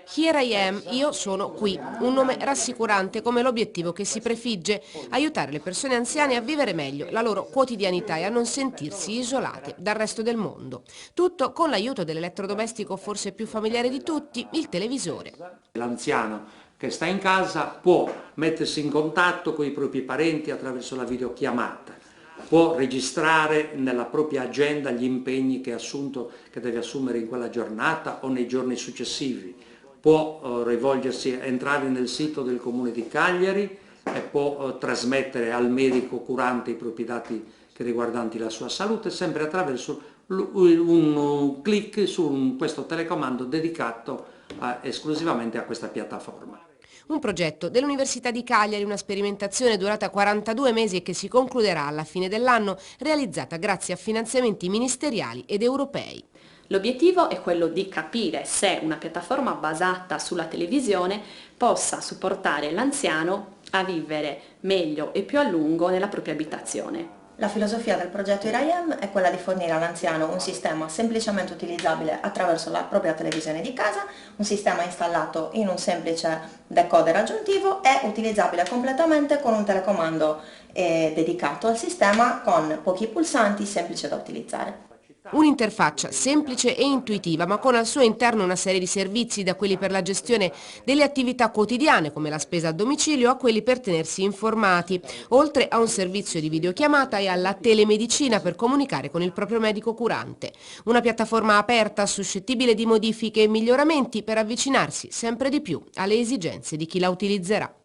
Here I am, io sono qui, un nome rassicurante come l'obiettivo che si prefigge, aiutare le persone anziane a vivere meglio la loro quotidianità e a non sentirsi isolate dal resto del mondo. Tutto con l'aiuto dell'elettrodomestico forse più familiare di tutti, il televisore. L'anziano che sta in casa può mettersi in contatto con i propri parenti attraverso la videochiamata, può registrare nella propria agenda gli impegni che deve assumere in quella giornata o nei giorni successivi, può entrare nel sito del Comune di Cagliari e può trasmettere al medico curante i propri dati riguardanti la sua salute, sempre attraverso un clic su questo telecomando dedicato esclusivamente a questa piattaforma. Un progetto dell'Università di Cagliari, una sperimentazione durata 42 mesi e che si concluderà alla fine dell'anno, realizzata grazie a finanziamenti ministeriali ed europei. L'obiettivo è quello di capire se una piattaforma basata sulla televisione possa supportare l'anziano a vivere meglio e più a lungo nella propria abitazione. La filosofia del progetto IRAIEM è quella di fornire all'anziano un sistema semplicemente utilizzabile attraverso la propria televisione di casa, un sistema installato in un semplice decoder aggiuntivo e utilizzabile completamente con un telecomando dedicato al sistema con pochi pulsanti, semplice da utilizzare. Un'interfaccia semplice e intuitiva, ma con al suo interno una serie di servizi, da quelli per la gestione delle attività quotidiane come la spesa a domicilio a quelli per tenersi informati, oltre a un servizio di videochiamata e alla telemedicina per comunicare con il proprio medico curante. Una piattaforma aperta, suscettibile di modifiche e miglioramenti per avvicinarsi sempre di più alle esigenze di chi la utilizzerà.